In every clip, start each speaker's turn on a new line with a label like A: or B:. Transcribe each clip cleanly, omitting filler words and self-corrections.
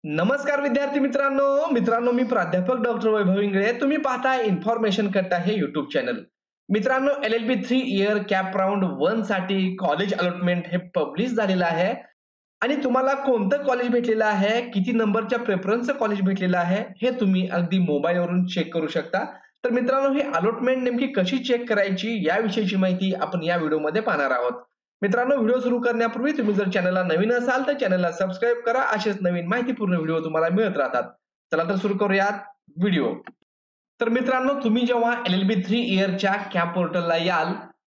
A: नमस्कार विद्यार्थी मित्रांनो मी प्राध्यापक डॉक्टर वैभव इंगळे. तुम्ही पाहताय इन्फॉर्मेशन कट्टा हे युट्यूब चॅनल. मित्रांनो, LLB 3 इयर कॅप राउंड 1 साठी कॉलेज अलॉटमेंट हे पब्लिश झालेलं आहे आणि तुम्हाला कोणतं कॉलेज भेटलेलं आहे, किती नंबरच्या प्रेफरन्सचं कॉलेज भेटलेलं आहे, हे तुम्ही अगदी मोबाईलवरून चेक करू शकता. तर मित्रांनो, ही अलॉटमेंट नेमकी कशी चेक करायची याविषयीची माहिती आपण या व्हिडिओमध्ये पाहणार आहोत. मित्रांनो, व्हिडिओ सुरू करण्यापूर्वी तुम्ही जर चॅनलला नवीन असाल तर चॅनलला सबस्क्राईब करा. असेच नवीन माहितीपूर्ण व्हिडिओ तुम्हाला मिळत राहतात. चला तर सुरू करूयात व्हिडिओ. तर मित्रांनो, तुम्ही जेव्हा LLB 3 इयरच्या कॅप पोर्टलला याल,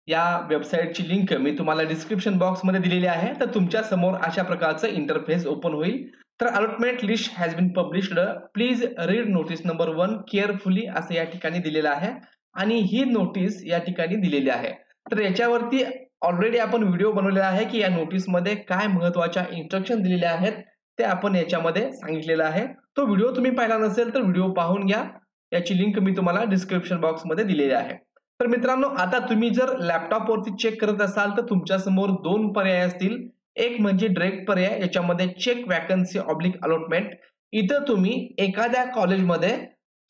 A: या वेबसाईटची लिंक मी तुम्हाला डिस्क्रिप्शन बॉक्समध्ये दिलेली आहे. तर तुमच्या समोर अशा प्रकारचं इंटरफेस ओपन होईल. तर allotment list has been published. Please read notice number 1 carefully असं या ठिकाणी दिलेलं आहे आणि ही नोटीस या ठिकाणी दिलेली आहे. तर याच्यावरती ऑलरेडी आपण व्हिडिओ बनवलेला आहे की या नोटीसमध्ये काय महत्त्वाच्या इन्स्ट्रक्शन दिलेल्या आहेत ते आपण याच्यामध्ये सांगितलेलं आहे. तो व्हिडिओ तुम्ही पाहिला नसेल तर व्हिडिओ पाहून घ्या. याची लिंक मी तुम्हाला डिस्क्रिप्शन बॉक्समध्ये दिलेली आहे. तर मित्रांनो, आता तुम्ही जर लॅपटॉपवरती चेक करत असाल तर तुमच्या समोर दोन पर्याय असतील. एक म्हणजे डायरेक्ट पर्याय, याच्यामध्ये चेक वॅकन्सी ऑब्लिक अलॉटमेंट. इथं तुम्ही एखाद्या कॉलेजमध्ये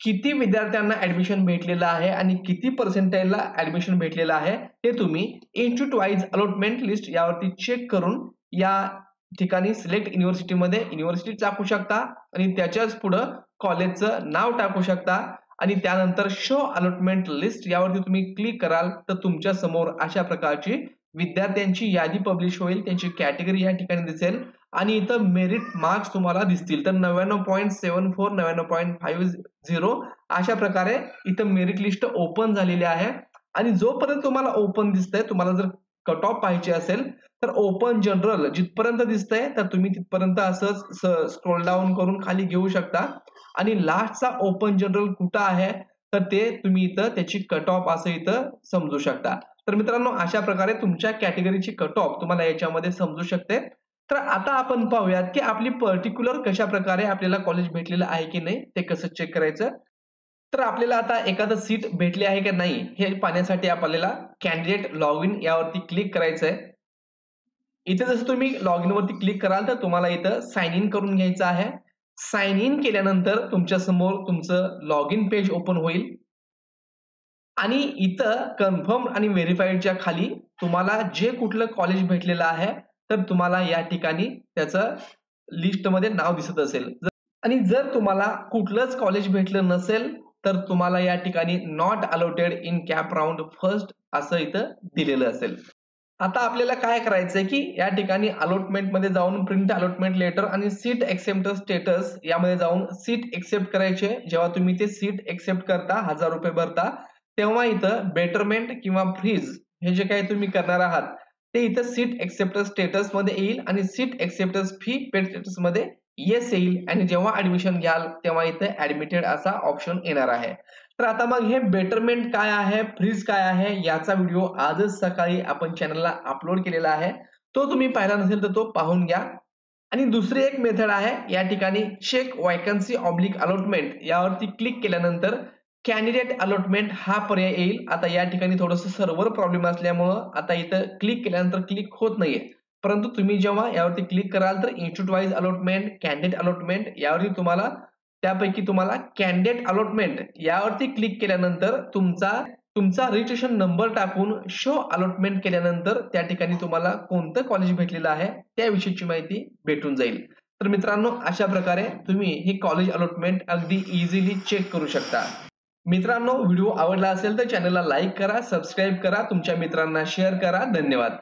A: किती विद्यार्थ्यांना ऍडमिशन भेटलेलं आहे आणि किती पर्सेंटाईलला ऍडमिशन भेटलेलं आहे ते तुम्ही इन्स्टिट्यूट वाईज अलॉटमेंट लिस्ट यावरती चेक करून या ठिकाणी सिलेक्ट युनिव्हर्सिटीमध्ये युनिव्हर्सिटी टाकू शकता आणि त्याच्याच पुढं कॉलेजचं नाव टाकू शकता आणि त्यानंतर शो अलॉटमेंट लिस्ट यावरती तुम्ही क्लिक कराल तर तुमच्या समोर अशा प्रकारची विद्यार्थ्यांची यादी पब्लिश होईल. त्यांची कॅटेगरी या ठिकाणी दिसेल आणि इथं मेरिट मार्क्स तुम्हाला दिसतील. तर 99.74 99.50 अशा प्रकारे इथं मेरिट लिस्ट ओपन झालेली आहे आणि जोपर्यंत तुम्हाला ओपन दिसतंय, तुम्हाला जर कट ऑफ पाहिजे असेल तर ओपन जनरल जिथपर्यंत दिसतंय तर तुम्ही तिथपर्यंत असंच स्क्रोल डाऊन करून खाली घेऊ शकता आणि लास्टचा ओपन जनरल कुठं आहे तर ते तुम्ही इथं त्याची कट ऑफ असं इथं समजू शकता. तर मित्रांनो, अशा प्रकारे तुमच्या कॅटेगरीची कट ऑफ तुम्हाला याच्यामध्ये समजू शकते. तर आता आपण पाहूयात की आपली पर्टिक्युलर कशा प्रकारे आपल्याला कॉलेज भेटलेलं आहे की नाही ते कसं चेक करायचं. तर आपल्याला आता एखादं सीट भेटली आहे की नाही हे पाहण्यासाठी आपल्याला कॅन्डिडेट लॉग इन यावरती क्लिक करायचं आहे. इथे जसं तुम्ही लॉग इन वरती क्लिक कराल तर तुम्हाला इथं साइन इन करून घ्यायचं आहे. साइन इन केल्यानंतर तुमच्या समोर तुमचं लॉग इन पेज ओपन होईल आणि इथं कन्फर्म आणि व्हेरिफाईडच्या खाली तुम्हाला जे कुठलं कॉलेज भेटलेलं आहे तर तुम्हाला या ठिकाणी त्याचं लिस्टमध्ये नाव दिसत असेल आणि जर तुम्हाला कुठलंच कॉलेज भेटलं नसेल तर तुम्हाला या ठिकाणी not allotted in cap round first असं इथं दिलेलं असेल. आता आपल्याला काय करायचंय की या ठिकाणी अलॉटमेंट मध्ये जाऊन प्रिंट अलॉटमेंट लेटर आणि सीट एक्सेप्ट स्टेटस यामध्ये जाऊन सीट एक्सेप्ट करायचे. जेव्हा तुम्ही ते सीट एक्सेप्ट करता, ₹1000 भरता, तेव्हा इथं बेटरमेंट किंवा फ्रीज हे जे काही तुम्ही करणार आहात ते इथं सीट एक्सेप्टन्स स्टेटस मध्ये येईल आणि seat acceptance fee paid status मध्ये येस येईल आणि जेव्हा ऍडमिशन घ्याल तेव्हा इथे ऍडमिटेड असा ऑप्शन येणार आहे. तर आता मग हे बेटरमेंट काय आहे, फ्रीज काय आहे याचा व्हिडिओ आजच सकाळी आपण चॅनलला अपलोड केलेला आहे. तो तुम्ही पाहिला नसेल तर तो पाहून घ्या. आणि दुसरी एक मेथड आहे, या ठिकाणी चेक वॅकन्सी ऑब्लिक अलॉटमेंट यावरती क्लिक केल्यानंतर कॅन्डिडेट अलॉटमेंट हा पर्याय येईल. आता या ठिकाणी थोडंसं सर्व्हर प्रॉब्लेम असल्यामुळं आता इथं क्लिक केल्यानंतर क्लिक होत नाहीये. परंतु तुम्ही जेव्हा यावरती क्लिक कराल तर institute wise allotment, candidate allotment यावरती तुम्हाला त्यापैकी तुम्हाला कॅन्डिडेट अलॉटमेंट यावरती क्लिक केल्यानंतर तुमचा रजिस्ट्रेशन नंबर टाकून शो अलॉटमेंट केल्यानंतर त्या ठिकाणी तुम्हाला कोणतं कॉलेज भेटलेलं आहे त्याविषयीची माहिती भेटून जाईल. तर मित्रांनो, अशा प्रकारे तुम्ही ही कॉलेज अलॉटमेंट अगदी इझिली चेक करू शकता. मित्रांनो, व्हिडिओ आवडला असेल तर चॅनलला लाईक करा, सबस्क्राईब करा, तुमच्या मित्रांना शेअर करा. धन्यवाद.